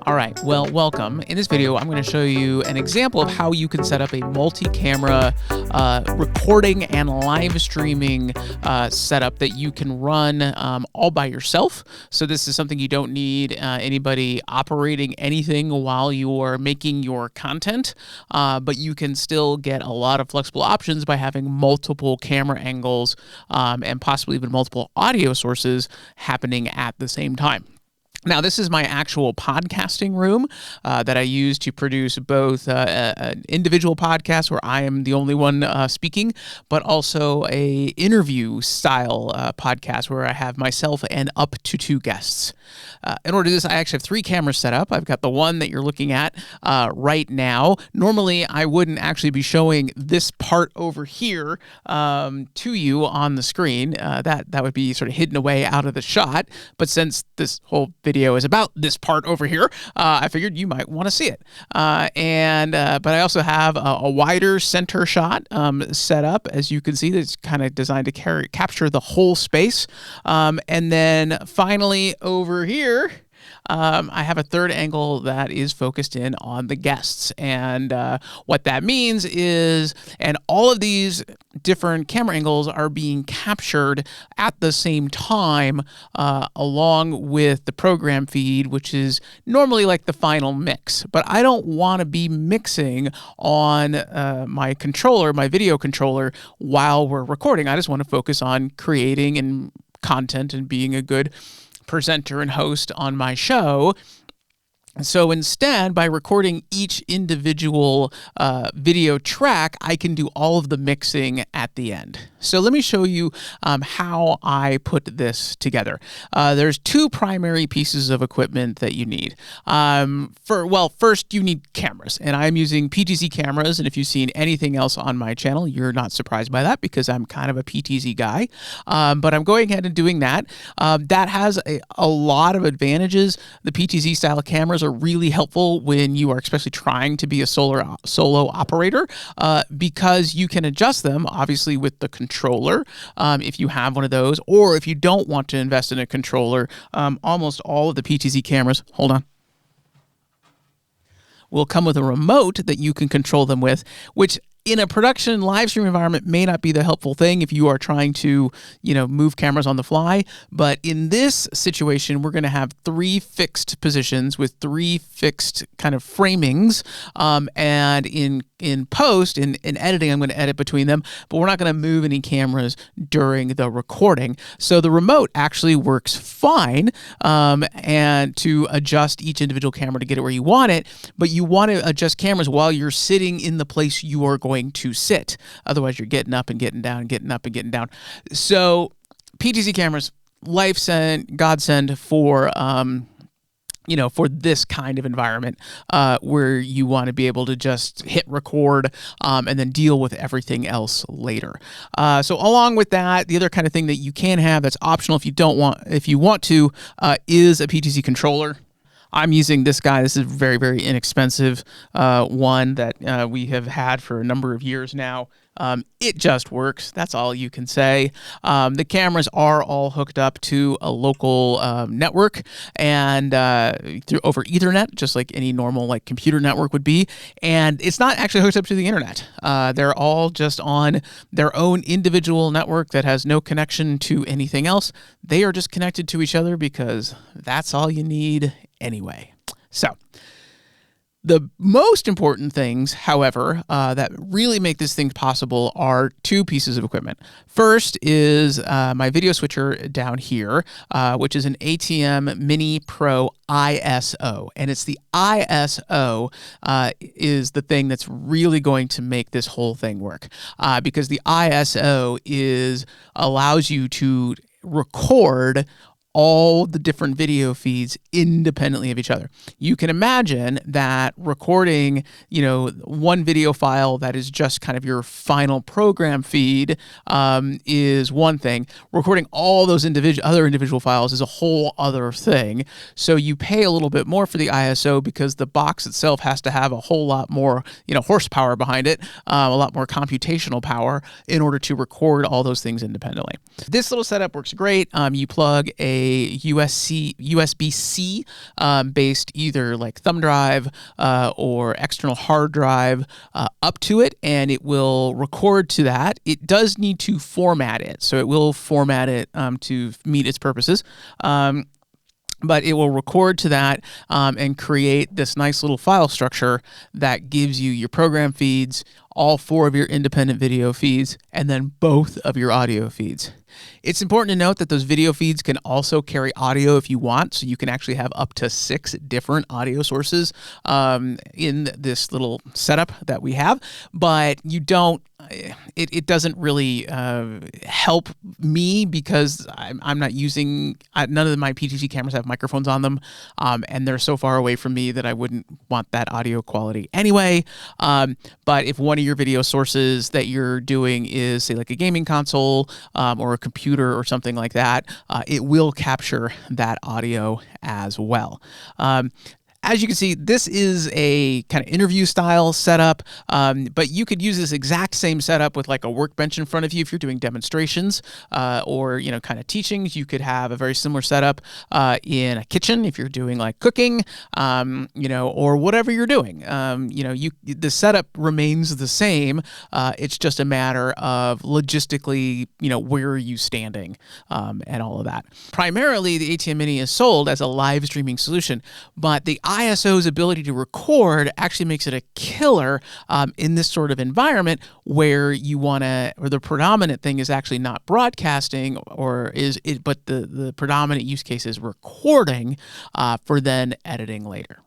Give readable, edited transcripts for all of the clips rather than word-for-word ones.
All right, well, welcome. In this video, I'm going to show you an example of how you can set up a multi-camera recording and live streaming setup that you can run all by yourself. So this is something you don't need anybody operating anything while you're making your content, but you can still get a lot of flexible options by having multiple camera angles and possibly even multiple audio sources happening at the same time. Now, this is my actual podcasting room that I use to produce both an individual podcast where I am the only one speaking, but also a interview style podcast where I have myself and up to 2 guests. In order to do this, I actually have 3 cameras set up. I've got the one that you're looking at right now. Normally, I wouldn't actually be showing this part over here to you on the screen. That would be sort of hidden away out of the shot. But since this whole video is about this part over here, I figured you might want to see it. But I also have a wider center shot set up, as you can see, that's kind of designed to capture the whole space. And then finally over here, I have a third angle that is focused in on the guests. And what that means is, and all of these different camera angles are being captured at the same time along with the program feed, which is normally like the final mix. But I don't want to be mixing on my controller, my video controller, while we're recording. I just want to focus on creating and content and being a good presenter and host on my show. So instead, by recording each individual video track, I can do all of the mixing at the end. So let me show you how I put this together. There's 2 primary pieces of equipment that you need. First you need cameras, and I'm using PTZ cameras, and if you've seen anything else on my channel, you're not surprised by that because I'm kind of a PTZ guy. But I'm going ahead and doing that. That has a lot of advantages. The PTZ style cameras are really helpful when you are especially trying to be a solo operator because you can adjust them, obviously, with the controller if you have one of those, or if you don't want to invest in a controller, almost all of the PTZ cameras, hold on, will come with a remote that you can control them with, which in a production live stream environment may not be the helpful thing if you are trying to, move cameras on the fly. But in this situation, we're going to have 3 fixed positions with 3 fixed kind of framings. And in post, in editing, I'm going to edit between them, but we're not going to move any cameras during the recording. So the remote actually works fine and to adjust each individual camera to get it where you want it, but you want to adjust cameras while you're sitting in the place you are going to sit. Otherwise, you're getting up and getting down, getting up and getting down. So PTZ cameras, godsend for for this kind of environment where you want to be able to just hit record and then deal with everything else later. So along with that, the other kind of thing that you can have that's optional if you want to is a PTZ controller. I'm using this guy. This is a very, very inexpensive one that we have had for a number of years now. It just works. That's all you can say. The cameras are all hooked up to a local network and over Ethernet, just like any normal computer network would be. And it's not actually hooked up to the internet. They're all just on their own individual network that has no connection to anything else. They are just connected to each other because that's all you need anyway. So the most important things, however, that really make this thing possible are 2 pieces of equipment. First is my video switcher down here, which is an ATM Mini Pro ISO. And it's the ISO is the thing that's really going to make this whole thing work because the ISO allows you to record all the different video feeds independently of each other. You can imagine that recording, one video file that is just kind of your final program feed is one thing. Recording all those other individual files is a whole other thing. So you pay a little bit more for the ISO because the box itself has to have a whole lot more, horsepower behind it, a lot more computational power in order to record all those things independently. This little setup works great. You plug a a USB-C based either like thumb drive or external hard drive up to it, and it will record to that. It does need to format it, so it will format it to meet its purposes. But it will record to that and create this nice little file structure that gives you your program feeds, all 4 of your independent video feeds, and then both of your audio feeds. It's important to note that those video feeds can also carry audio if you want, so you can actually have up to 6 different audio sources in this little setup that we have, but you don't. It doesn't really help me because I'm not using, none of my PTZ cameras have microphones on them, and they're so far away from me that I wouldn't want that audio quality anyway. But if one of your video sources that you're doing is, say, like a gaming console or a computer or something like that, it will capture that audio as well. As you can see, this is a kind of interview style setup, but you could use this exact same setup with like a workbench in front of you if you're doing demonstrations or, kind of teachings. You could have a very similar setup in a kitchen if you're doing like cooking, or whatever you're doing. The setup remains the same. It's just a matter of logistically, where are you standing and all of that. Primarily, the ATM Mini is sold as a live streaming solution, but the ISO's ability to record actually makes it a killer in this sort of environment where or the predominant thing is actually not broadcasting, but the predominant use case is recording for then editing later.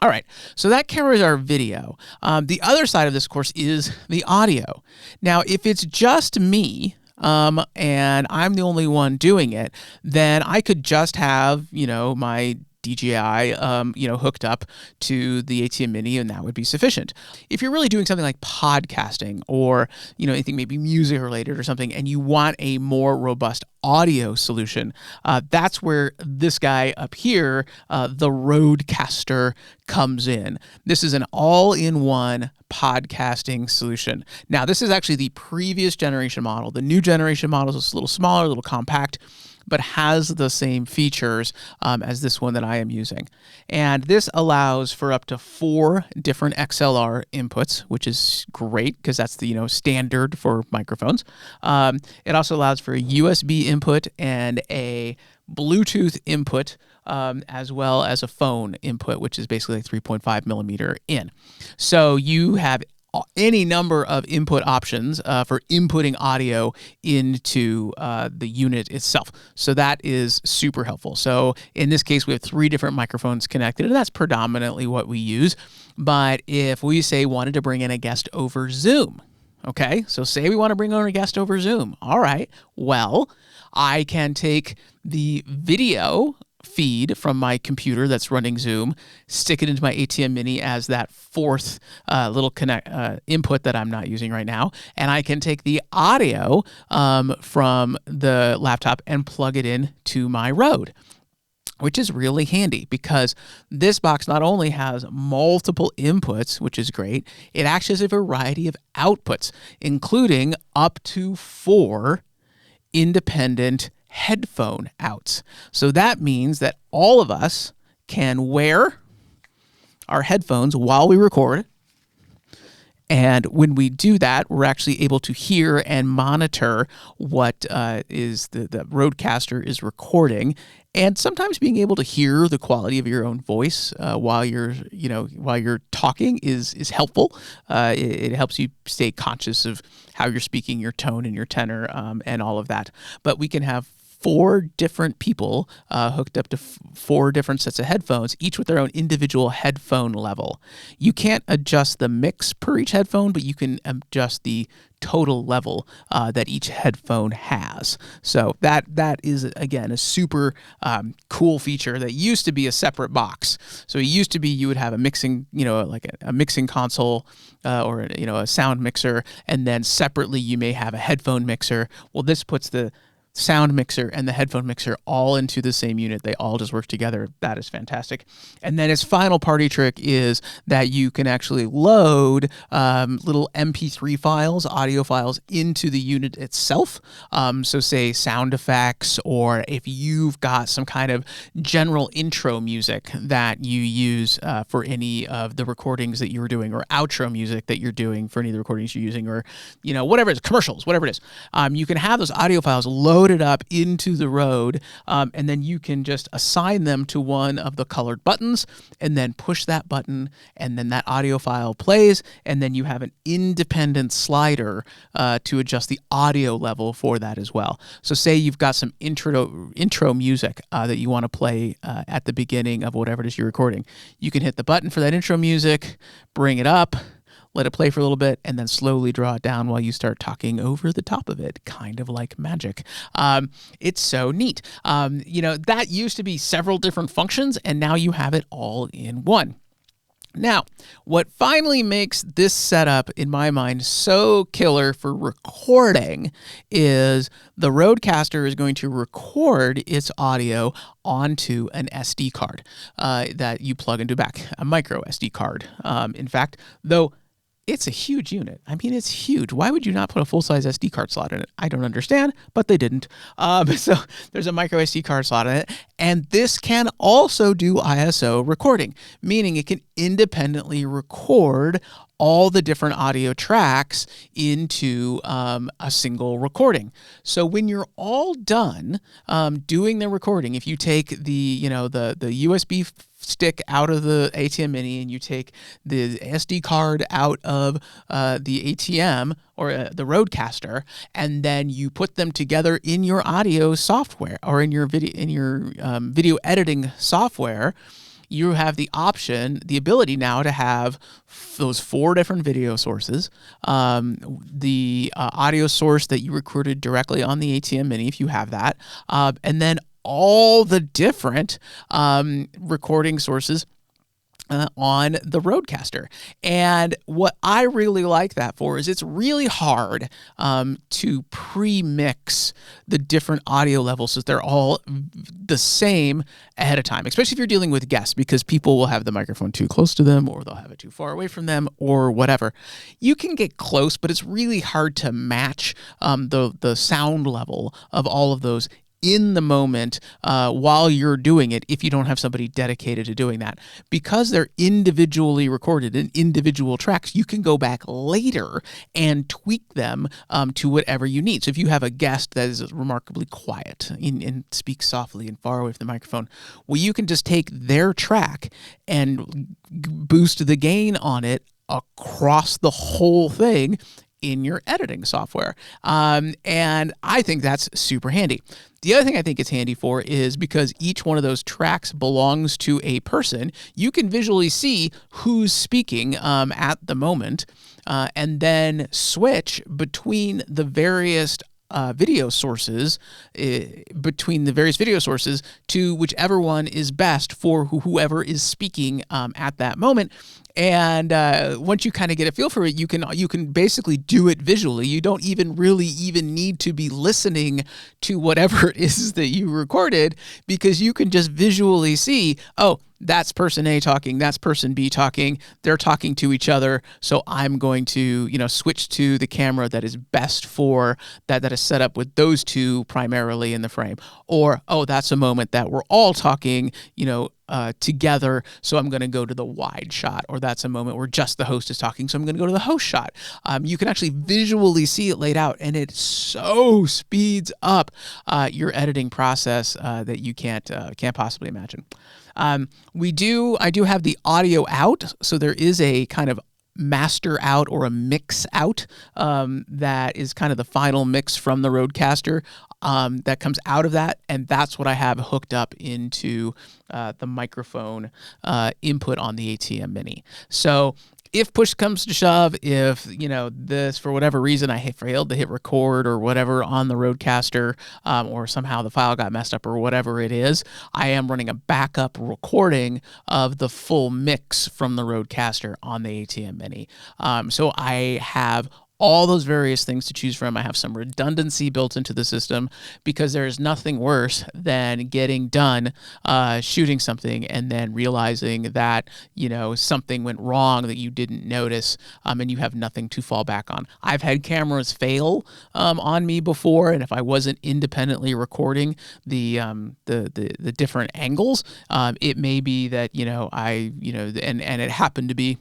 All right, so that covers our video. The other side of this course is the audio. Now, if it's just me, and I'm the only one doing it, then I could just have, my DJI, hooked up to the ATM Mini, and that would be sufficient. If you're really doing something like podcasting or, anything maybe music related or something, and you want a more robust audio solution, that's where this guy up here, the Rodecaster, comes in. This is an all-in-one podcasting solution. Now, this is actually the previous generation model. The new generation model is a little smaller, a little compact, but has the same features as this one that I am using. And this allows for up to 4 different XLR inputs, which is great because that's the standard for microphones. It also allows for a USB input and a Bluetooth input, as well as a phone input, which is basically like 3.5 millimeter in. So you have any number of input options for inputting audio into the unit itself. So that is super helpful. So in this case, we have 3 different microphones connected, and that's predominantly what we use. But if we say wanted to bring in a guest over Zoom, okay, so say we want to bring on a guest over Zoom. All right, well, I can take the video feed from my computer that's running Zoom, stick it into my ATM Mini as that 4th little input that I'm not using right now, and I can take the audio from the laptop and plug it in to my Rode, which is really handy because this box not only has multiple inputs, which is great, it actually has a variety of outputs, including up to 4 independent headphone outs. So that means that all of us can wear our headphones while we record. And when we do that, we're actually able to hear and monitor what is the Rodecaster is recording, and sometimes being able to hear the quality of your own voice while you're talking is helpful. It helps you stay conscious of how you're speaking, your tone and your tenor, and all of that. But we can have 4 different people hooked up to 4 different sets of headphones, each with their own individual headphone level. You can't adjust the mix per each headphone, but you can adjust the total level that each headphone has. So that is, again, a super cool feature that used to be a separate box. So it used to be you would have a mixing, like a mixing console or a sound mixer, and then separately you may have a headphone mixer. Well, this puts the sound mixer and the headphone mixer all into the same unit. They all just work together. That is fantastic. And then its final party trick is that you can actually load little MP3 files, audio files into the unit itself. So say sound effects, or if you've got some kind of general intro music that you use for any of the recordings that you were doing, or outro music that you're doing for any of the recordings you're using, or, whatever it is, commercials, whatever it is, you can have those audio files loaded up into the Rode, and then you can just assign them to one of the colored buttons, and then push that button, and then that audio file plays, and then you have an independent slider to adjust the audio level for that as well. So say you've got some intro music that you want to play at the beginning of whatever it is you're recording. You can hit the button for that intro music, bring it up, let it play for a little bit, and then slowly draw it down while you start talking over the top of it, kind of like magic. It's so neat. That used to be several different functions, and now you have it all in one. Now, what finally makes this setup, in my mind, so killer for recording is the Rodecaster is going to record its audio onto an SD card that you plug into back, a micro SD card. In fact, though, it's a huge unit. I mean, it's huge. Why would you not put a full-size SD card slot in it? I don't understand, but they didn't. So there's a micro SD card slot in it. And this can also do ISO recording, meaning it can independently record all the different audio tracks into a single recording. So when you're all done doing the recording, if you take the USB stick out of the ATM Mini and you take the SD card out of the ATM or the Rodecaster, and then you put them together in your audio software or in your video editing software, you have the ability now to have those 4 different video sources, the audio source that you recorded directly on the ATM Mini, if you have that, and then all the different recording sources on the Rodecaster. And what I really like that for is it's really hard to pre-mix the different audio levels so they're all the same ahead of time, especially if you're dealing with guests, because people will have the microphone too close to them, or they'll have it too far away from them, or whatever. You can get close, but it's really hard to match the sound level of all of those in the moment while you're doing it, if you don't have somebody dedicated to doing that. Because they're individually recorded in individual tracks, you can go back later and tweak them to whatever you need. So if you have a guest that is remarkably quiet and speaks softly and far away from the microphone, well, you can just take their track and boost the gain on it across the whole thing in your editing software. And I think that's super handy. The other thing I think it's handy for is because each one of those tracks belongs to a person, you can visually see who's speaking at the moment, and then switch between the various video sources, to whichever one is best for whoever is speaking at that moment. And once you kind of get a feel for it, you can basically do it visually. You don't even need to be listening to whatever it is that you recorded, because you can just visually see, oh, that's person A talking, that's person B talking, they're talking to each other, so I'm going to, switch to the camera that is best for that is set up with those two primarily in the frame. Or, oh, that's a moment that we're all talking, together, so I'm going to go to the wide shot. Or that's a moment where just the host is talking, so I'm going to go to the host shot. You can actually visually see it laid out, and it so speeds up your editing process that you can't possibly imagine. I do have the audio out, so there is a kind of master out or a mix out that is kind of the final mix from the Rodecaster that comes out of that, and that's what I have hooked up into the microphone input on the ATM Mini. So if push comes to shove, if, this, for whatever reason, I failed to hit record or whatever on the Rodecaster, or somehow the file got messed up or whatever it is, I am running a backup recording of the full mix from the Rodecaster on the ATM Mini. So I have all those various things to choose from. I have some redundancy built into the system because there is nothing worse than getting done shooting something and then realizing that, something went wrong that you didn't notice, and you have nothing to fall back on. I've had cameras fail on me before, and if I wasn't independently recording the different angles, it may be that and it happened to be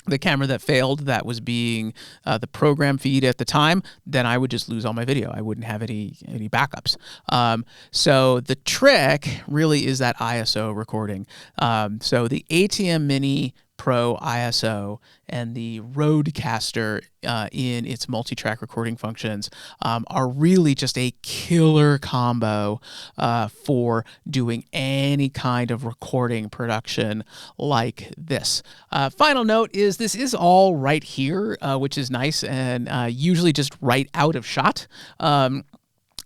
the camera that failed that was being the program feed at the time, then I would just lose all my video. I wouldn't have any backups. So the trick really is that ISO recording. So the ATEM Mini Pro ISO and the Rodecaster in its multi-track recording functions are really just a killer combo for doing any kind of recording production like this. Final note is this is all right here, which is nice, and usually just right out of shot.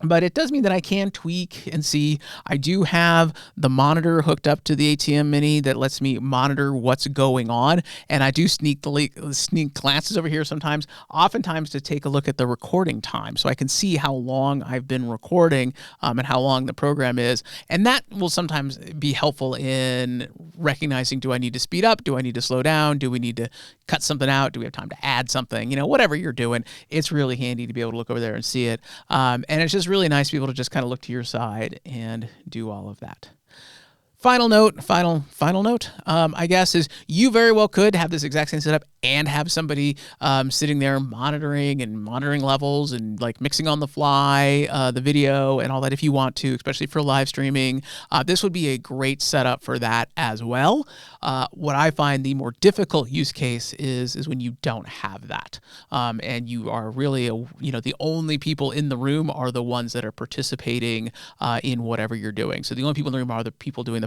But it does mean that I can tweak and see. I do have the monitor hooked up to the ATEM Mini that lets me monitor what's going on, and I do sneak glances over here sometimes, oftentimes to take a look at the recording time, so I can see how long I've been recording and how long the program is, and that will sometimes be helpful in recognizing, do I need to speed up, do I need to slow down, do we need to cut something out, do we have time to add something, whatever you're doing. It's really handy to be able to look over there and see it, and it's just really nice to be able to just kind of look to your side and do all of that. Final note, I guess, is you very well could have this exact same setup and have somebody sitting there monitoring levels and like mixing on the fly the video and all that if you want to, especially for live streaming. This would be a great setup for that as well. What I find the more difficult use case is when you don't have that, and you are really the only people in the room are the ones that are participating in whatever you're doing. So the only people in the room are the people doing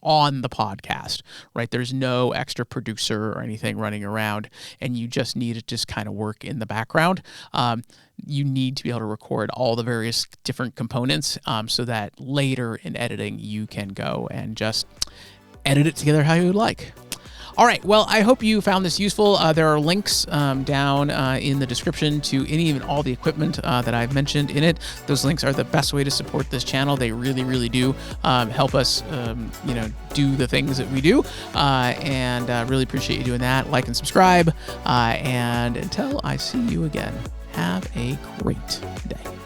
on the podcast, right? There's no extra producer or anything running around, and you just need to just kind of work in the background. You need to be able to record all the various different components so that later in editing you can go and just edit it together how you would like. All right, well, I hope you found this useful. There are links down in the description to any and all the equipment that I've mentioned in it. Those links are the best way to support this channel. They really, really do help us, do the things that we do, and really appreciate you doing that. Like and subscribe, and until I see you again, have a great day.